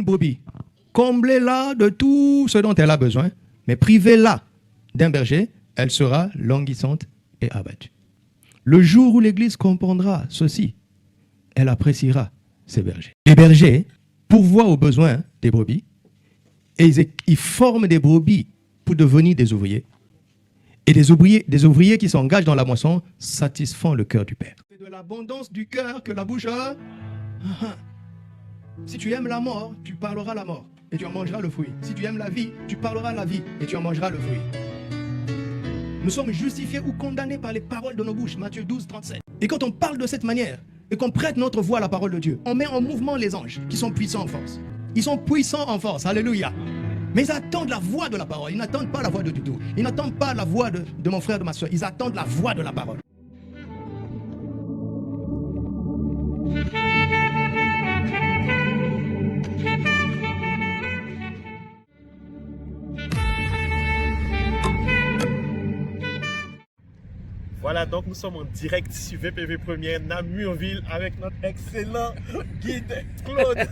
brebis, comblez-la de tout ce dont elle a besoin, mais privez-la d'un berger, elle sera languissante et abattue. Le jour où l'Église comprendra ceci, elle appréciera ses bergers. Les bergers pourvoient aux besoins des brebis et ils forment des brebis pour devenir des ouvriers. Et des ouvriers qui s'engagent dans la moisson satisfont le cœur du Père. C'est de l'abondance du cœur que la bouche a. Si tu aimes la mort, tu parleras la mort et tu en mangeras le fruit. Si tu aimes la vie, tu parleras la vie et tu en mangeras le fruit. Nous sommes justifiés ou condamnés par les paroles de nos bouches. Matthieu 12, 37. Et quand on parle de cette manière et qu'on prête notre voix à la parole de Dieu, on met en mouvement les anges qui sont puissants en force. Ils sont puissants en force. Alléluia. Mais ils attendent la voix de la parole. Ils n'attendent pas la voix de Dudu. Ils n'attendent pas la voix de mon frère, de ma soeur. Ils attendent la voix de la parole. Voilà, donc nous sommes en direct sur VPV Première, Namurville, avec notre excellent guide Claude.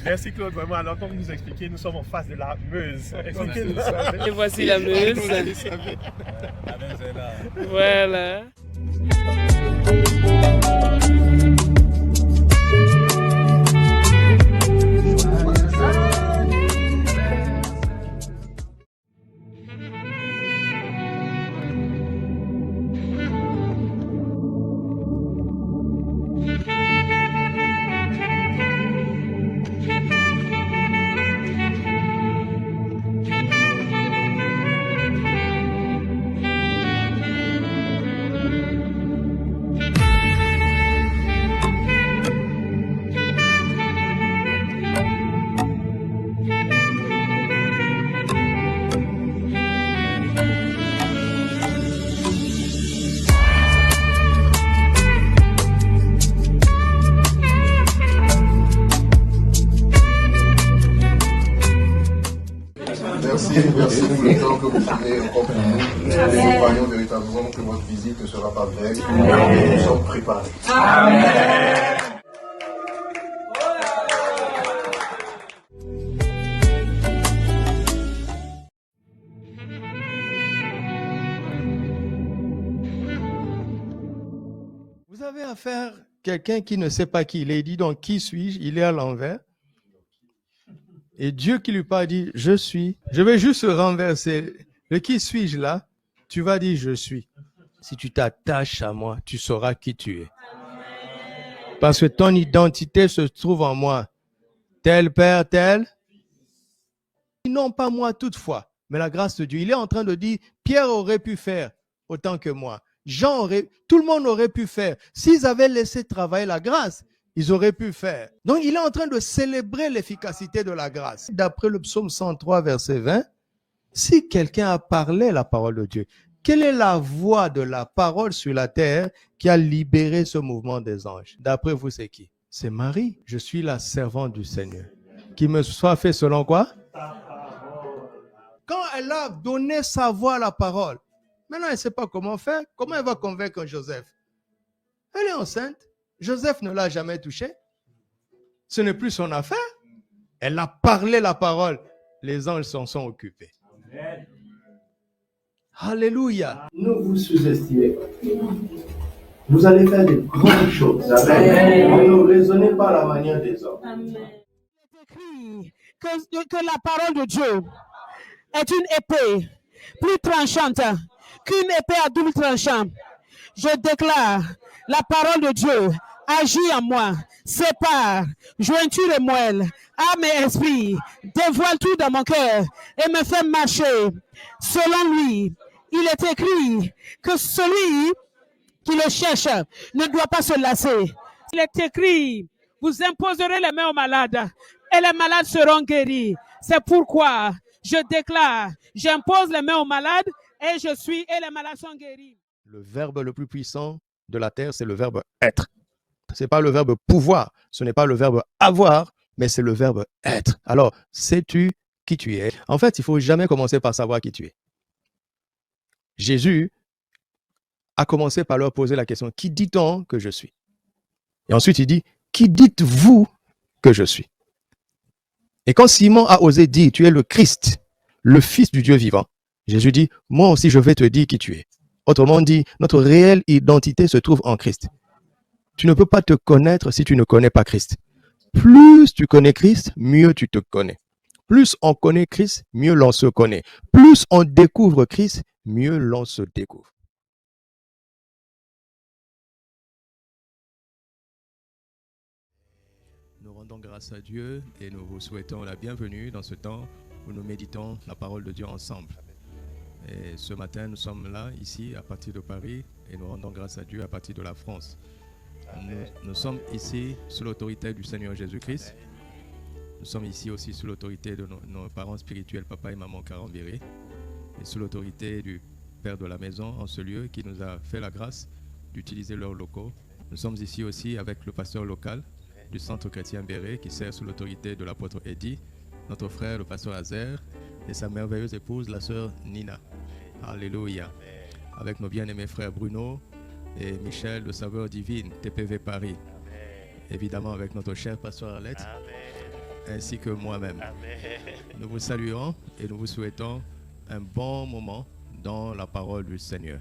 Merci Claude, vraiment. Alors, comme vous expliquez, nous sommes en face de la Meuse. Expliquez-nous ça. Et voici la Meuse. La Meuse est là. Voilà. Merci pour le temps que vous prenez encore pour nous. Nous croyons véritablement que votre visite ne sera pas vaine. Nous sommes préparés. Amen. Vous avez affaire à quelqu'un qui ne sait pas qui il est. Il dit donc, qui suis-je? Il est à l'envers. Et Dieu qui lui parle dit, je suis. Je vais juste renverser. Le qui suis-je là? Tu vas dire, je suis. Si tu t'attaches à moi, tu sauras qui tu es. Parce que ton identité se trouve en moi. Tel père, tel. Non, pas moi toutefois, mais la grâce de Dieu. Il est en train de dire, Pierre aurait pu faire autant que moi. Tout le monde aurait pu faire. S'ils avaient laissé travailler la grâce, ils auraient pu faire. Donc, il est en train de célébrer l'efficacité de la grâce. D'après le psaume 103, verset 20, si quelqu'un a parlé la parole de Dieu, quelle est la voix de la parole sur la terre qui a libéré ce mouvement des anges? D'après vous, c'est qui? C'est Marie. Je suis la servante du Seigneur. Qui me soit fait selon quoi? Quand elle a donné sa voix à la parole, maintenant elle ne sait pas comment faire. Comment elle va convaincre Joseph? Elle est enceinte. Joseph ne l'a jamais touchée. Ce n'est plus son affaire. Elle a parlé la parole. Les anges s'en sont occupés. Amen. Alléluia. Ne vous sous-estimez pas. Vous allez faire de grandes choses. Amen. Ne raisonnez pas à la manière des hommes. Amen. Il est écrit que la parole de Dieu est une épée plus tranchante qu'une épée à double tranchant. Je déclare, la parole de Dieu agit en moi, sépare, jointure et moelle, âme et esprit, dévoile tout dans mon cœur et me fait marcher. Selon lui, il est écrit que celui qui le cherche ne doit pas se lasser. Il est écrit, vous imposerez les mains aux malades et les malades seront guéris. C'est pourquoi je déclare, j'impose les mains aux malades et je suis et les malades sont guéris. Le verbe le plus puissant de la terre, c'est le verbe être. Ce n'est pas le verbe pouvoir, ce n'est pas le verbe avoir, mais c'est le verbe être. Alors, sais-tu qui tu es? En fait, il ne faut jamais commencer par savoir qui tu es. Jésus a commencé par leur poser la question, qui dit-on que je suis? Et ensuite, il dit, qui dites-vous que je suis? Et quand Simon a osé dire, tu es le Christ, le Fils du Dieu vivant, Jésus dit, moi aussi je vais te dire qui tu es. Autrement dit, notre réelle identité se trouve en Christ. Tu ne peux pas te connaître si tu ne connais pas Christ. Plus tu connais Christ, mieux tu te connais. Plus on connaît Christ, mieux l'on se connaît. Plus on découvre Christ, mieux l'on se découvre. Nous rendons grâce à Dieu et nous vous souhaitons la bienvenue dans ce temps où nous méditons la parole de Dieu ensemble. Et ce matin, nous sommes là, ici, à partir de Paris, et nous rendons grâce à Dieu à partir de la France. Nous sommes ici sous l'autorité du Seigneur Jésus-Christ. Nous sommes ici aussi sous l'autorité de nos parents spirituels, papa et maman Carambéré, et sous l'autorité du Père de la maison en ce lieu qui nous a fait la grâce d'utiliser leurs locaux. Nous sommes ici aussi avec le pasteur local du Centre chrétien Béret qui sert sous l'autorité de l'apôtre Eddy, notre frère le pasteur Azer et sa merveilleuse épouse la sœur Nina. Alléluia. Avec nos bien-aimés frères Bruno et Michel de Saveur Divine, TPV Paris. Évidemment avec notre cher pasteur Arlette, ainsi que moi-même. Nous vous saluons et nous vous souhaitons un bon moment dans la parole du Seigneur.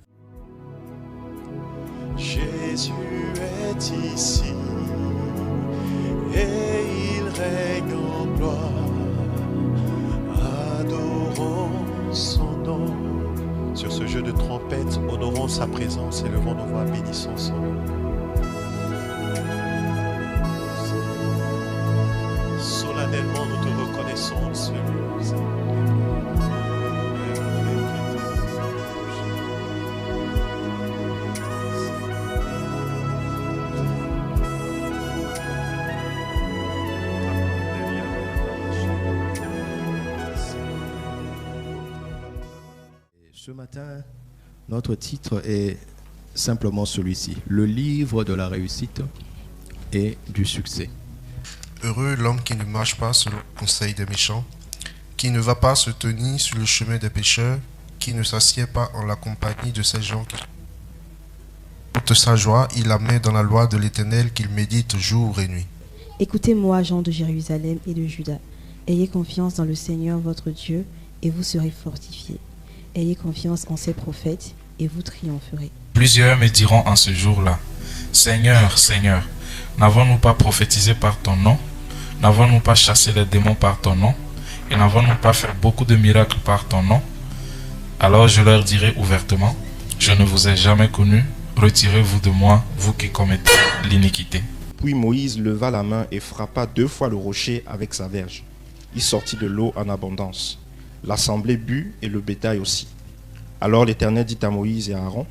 Jésus est ici et il règne en gloire. Adorons son nom. Sur ce jeu de trompette, honorons sa présence et levons nos voix, bénissons son nom. Solennellement, nous te reconnaissons en ce lieu. Ce matin, notre titre est simplement celui-ci, le livre de la réussite et du succès. Heureux l'homme qui ne marche pas selon le conseil des méchants, qui ne va pas se tenir sur le chemin des pécheurs, qui ne s'assied pas en la compagnie de ces gens qui... Toute sa joie, il la met dans la loi de l'Éternel qu'il médite jour et nuit. Écoutez-moi, gens de Jérusalem et de Juda. Ayez confiance dans le Seigneur votre Dieu et vous serez fortifiés. Ayez confiance en ses prophètes et vous triompherez. Plusieurs me diront en ce jour-là, Seigneur, Seigneur, n'avons-nous pas prophétisé par ton nom? N'avons-nous pas chassé les démons par ton nom? Et n'avons-nous pas fait beaucoup de miracles par ton nom? Alors je leur dirai ouvertement, je ne vous ai jamais connus, retirez-vous de moi, vous qui commettez l'iniquité. Puis Moïse leva la main et frappa 2 fois le rocher avec sa verge. Il sortit de l'eau en abondance. L'assemblée but et le bétail aussi. Alors l'Éternel dit à Moïse et à Aaron,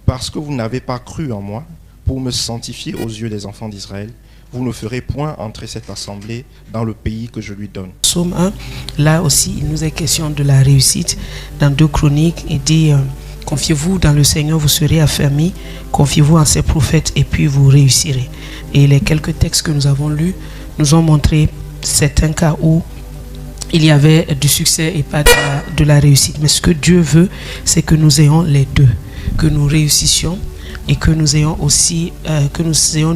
parce que vous n'avez pas cru en moi, pour me sanctifier aux yeux des enfants d'Israël, vous ne ferez point entrer cette assemblée dans le pays que je lui donne. Psaume 1, là aussi, il nous est question de la réussite. Dans 2 Chroniques, il dit, confiez-vous dans le Seigneur, vous serez affermis, confiez-vous en ses prophètes et puis vous réussirez. Et les quelques textes que nous avons lus nous ont montré certains cas où il y avait du succès et pas de la réussite. Mais ce que Dieu veut, c'est que nous ayons les deux, que nous réussissions et que nous ayons aussi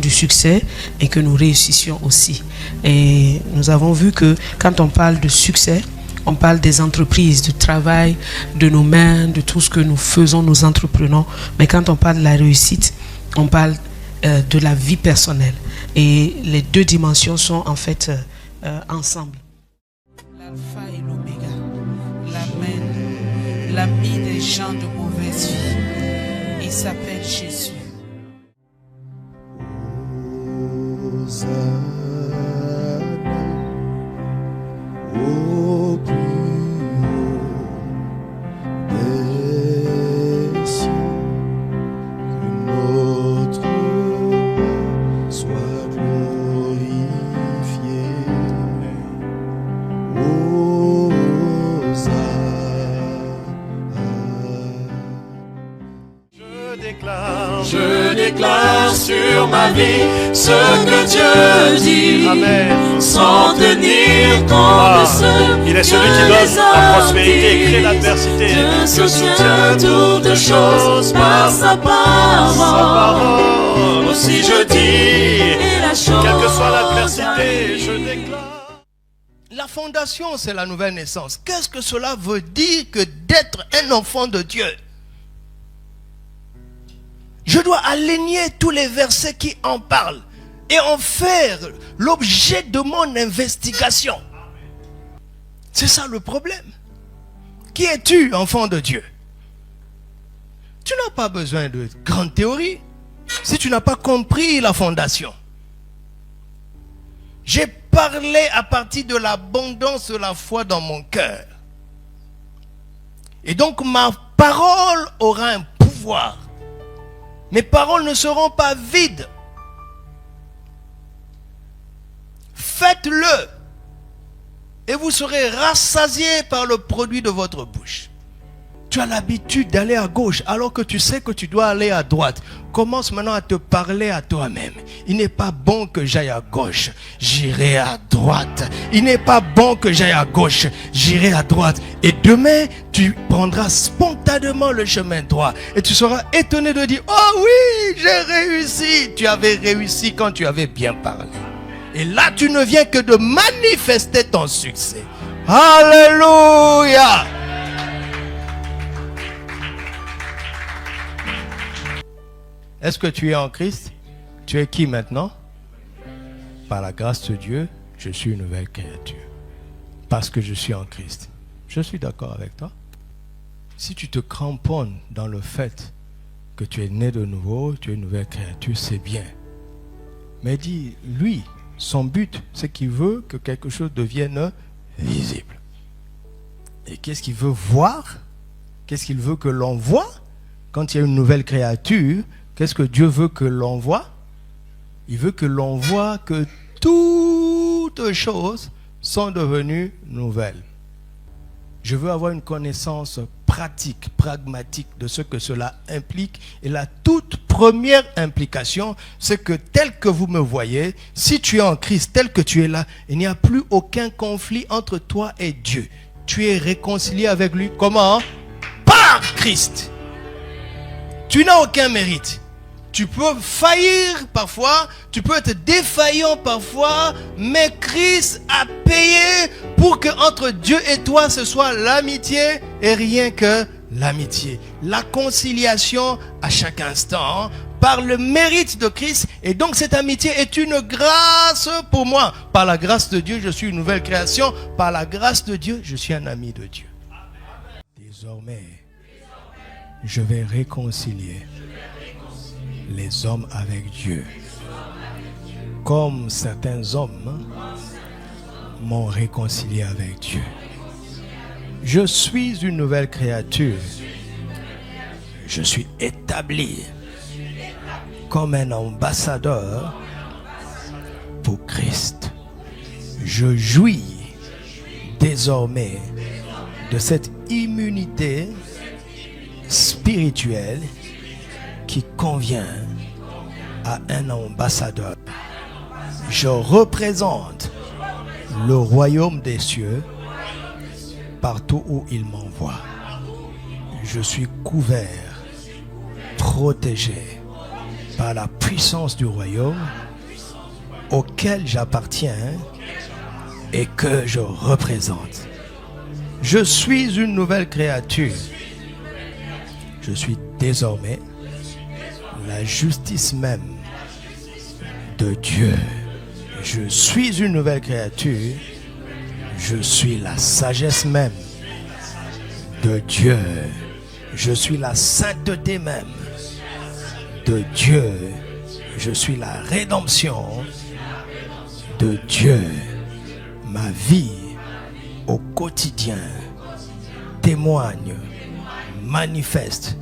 du succès et que nous réussissions aussi. Et nous avons vu que quand on parle de succès, on parle des entreprises, du travail, de nos mains, de tout ce que nous faisons, nous entreprenons. Mais quand on parle de la réussite, on parle de la vie personnelle. Et les deux dimensions sont en fait ensemble. L'alpha et l'oméga, l'amen, l'ami des gens de mauvaise vie. Il s'appelle Jésus. Au plus haut des cieux, que notre roi soit glorifié. Je déclare sur ma vie ce que Dieu dit. Amen. Sans tenir compte de ce il est celui qui donne la prospérité et crée l'adversité. Dieu soutient toutes choses par sa parole. Aussi je dis, quelle que soit l'adversité, je déclare. La fondation, c'est la nouvelle naissance. Qu'est-ce que cela veut dire que d'être un enfant de Dieu? Je dois aligner tous les versets qui en parlent et en faire l'objet de mon investigation. C'est ça le problème. Qui es-tu, enfant de Dieu? Tu n'as pas besoin de grandes théories si tu n'as pas compris la fondation. J'ai parlé à partir de l'abondance de la foi dans mon cœur. Et donc ma parole aura un pouvoir. Mes paroles ne seront pas vides. Faites-le. Et vous serez rassasiés par le produit de votre bouche. Tu as l'habitude d'aller à gauche alors que tu sais que tu dois aller à droite. Commence maintenant à te parler à toi-même. Il n'est pas bon que j'aille à gauche, j'irai à droite. Il n'est pas bon que j'aille à gauche, j'irai à droite. Et demain, tu prendras spontanément le chemin droit. Et tu seras étonné de dire, oh oui, j'ai réussi. Tu avais réussi quand tu avais bien parlé. Et là, tu ne viens que de manifester ton succès. Alléluia! Est-ce que tu es en Christ? Tu es qui maintenant? Par la grâce de Dieu, je suis une nouvelle créature. Parce que je suis en Christ. Je suis d'accord avec toi. Si tu te cramponnes dans le fait que tu es né de nouveau, tu es une nouvelle créature, c'est bien. Mais dis, lui, son but, c'est qu'il veut que quelque chose devienne visible. Et qu'est-ce qu'il veut voir? Qu'est-ce qu'il veut que l'on voit? Quand il y a une nouvelle créature, qu'est-ce que Dieu veut que l'on voit? Il veut que l'on voit que toutes choses sont devenues nouvelles. Je veux avoir une connaissance pratique, pragmatique de ce que cela implique. Et la toute première implication, c'est que tel que vous me voyez, si tu es en Christ, tel que tu es là, il n'y a plus aucun conflit entre toi et Dieu. Tu es réconcilié avec lui. Comment? Par Christ. Tu n'as aucun mérite. Tu peux faillir parfois, tu peux être défaillant parfois, mais Christ a payé pour que entre Dieu et toi ce soit l'amitié et rien que l'amitié. La conciliation à chaque instant par le mérite de Christ, et donc cette amitié est une grâce pour moi. Par la grâce de Dieu, je suis une nouvelle création. Par la grâce de Dieu, je suis un ami de Dieu. Désormais, je vais réconcilier les hommes avec Dieu, comme certains hommes m'ont réconcilié avec Dieu. Je suis une nouvelle créature. Je suis établi comme un ambassadeur pour Christ. Je jouis désormais de cette immunité spirituelle qui convient à un ambassadeur. Je représente le royaume des cieux partout où il m'envoie. Je suis couvert, protégé par la puissance du royaume auquel j'appartiens et que je représente. Je suis une nouvelle créature. Je suis désormais la justice même de Dieu. Je suis une nouvelle créature. Je suis la sagesse même de Dieu. Je suis la sainteté même de Dieu. Je suis la rédemption de Dieu. Ma vie au quotidien témoigne, manifeste,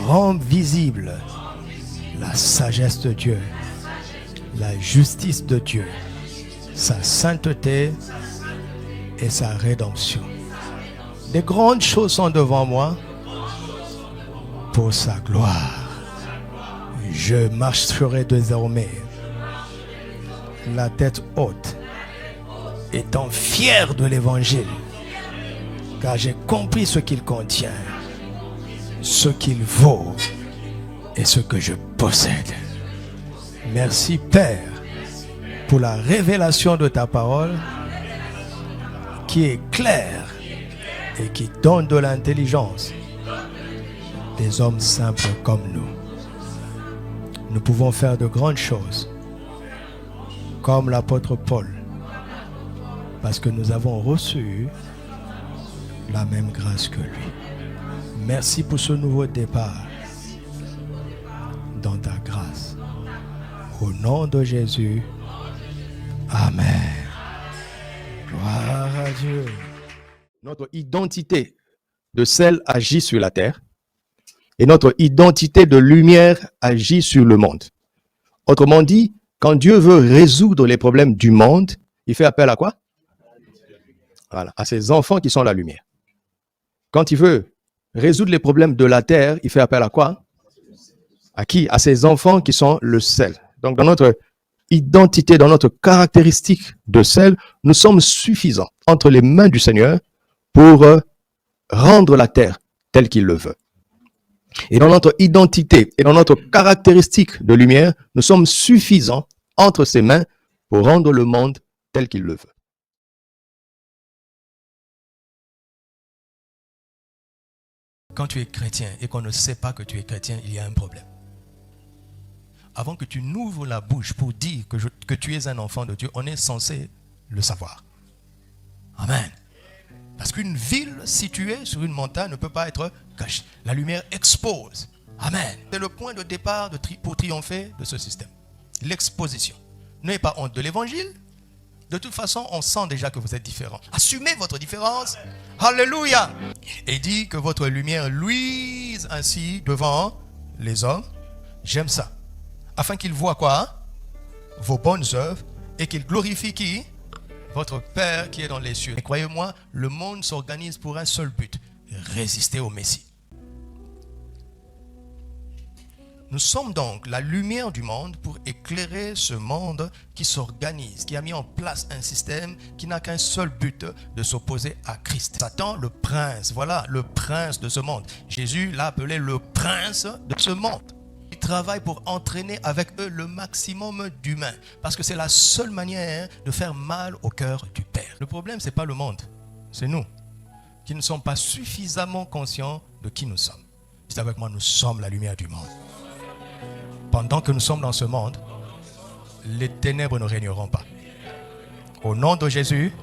rend visible la sagesse de Dieu, la justice de Dieu, sa sainteté et sa rédemption. Des grandes choses sont devant moi pour sa gloire. Je marcherai désormais la tête haute, étant fier de l'évangile, car j'ai compris ce qu'il contient, ce qu'il vaut et ce que je possède. Merci Père pour la révélation de ta parole qui éclaire et qui donne de l'intelligence des hommes simples comme nous. Nous pouvons faire de grandes choses comme l'apôtre Paul parce que nous avons reçu la même grâce que lui. Merci pour ce nouveau départ dans ta grâce. Au nom de Jésus, amen. Gloire à Dieu. Notre identité de sel agit sur la terre et notre identité de lumière agit sur le monde. Autrement dit, quand Dieu veut résoudre les problèmes du monde, il fait appel à quoi? Voilà, à ses enfants qui sont la lumière. Quand il veut résoudre les problèmes de la terre, il fait appel à quoi? À qui? À ses enfants qui sont le sel. Donc dans notre identité, dans notre caractéristique de sel, nous sommes suffisants entre les mains du Seigneur pour rendre la terre telle qu'il le veut. Et dans notre identité et dans notre caractéristique de lumière, nous sommes suffisants entre ses mains pour rendre le monde tel qu'il le veut. Quand tu es chrétien et qu'on ne sait pas que tu es chrétien, il y a un problème. Avant que tu n'ouvres la bouche pour dire que tu es un enfant de Dieu, on est censé le savoir. Amen. Parce qu'une ville située sur une montagne ne peut pas être cachée. La lumière expose. Amen. C'est le point de départ pour triompher de ce système. L'exposition. N'ayez pas honte de l'évangile. De toute façon, on sent déjà que vous êtes différents. Assumez votre différence. Alléluia. Et dit que votre lumière luise ainsi devant les hommes. J'aime ça. Afin qu'ils voient quoi? Vos bonnes œuvres et qu'ils glorifient qui? Votre Père qui est dans les cieux. Et croyez-moi, le monde s'organise pour un seul but. Résister au Messie. Nous sommes donc la lumière du monde pour éclairer ce monde qui s'organise, qui a mis en place un système qui n'a qu'un seul but, de s'opposer à Christ. Satan, le prince, voilà, le prince de ce monde. Jésus l'a appelé le prince de ce monde. Il travaille pour entraîner avec eux le maximum d'humains, parce que c'est la seule manière de faire mal au cœur du Père. Le problème, ce n'est pas le monde, c'est nous, qui ne sommes pas suffisamment conscients de qui nous sommes. C'est avec moi, nous sommes la lumière du monde. Pendant que nous sommes dans ce monde, les ténèbres ne régneront pas. Au nom de Jésus,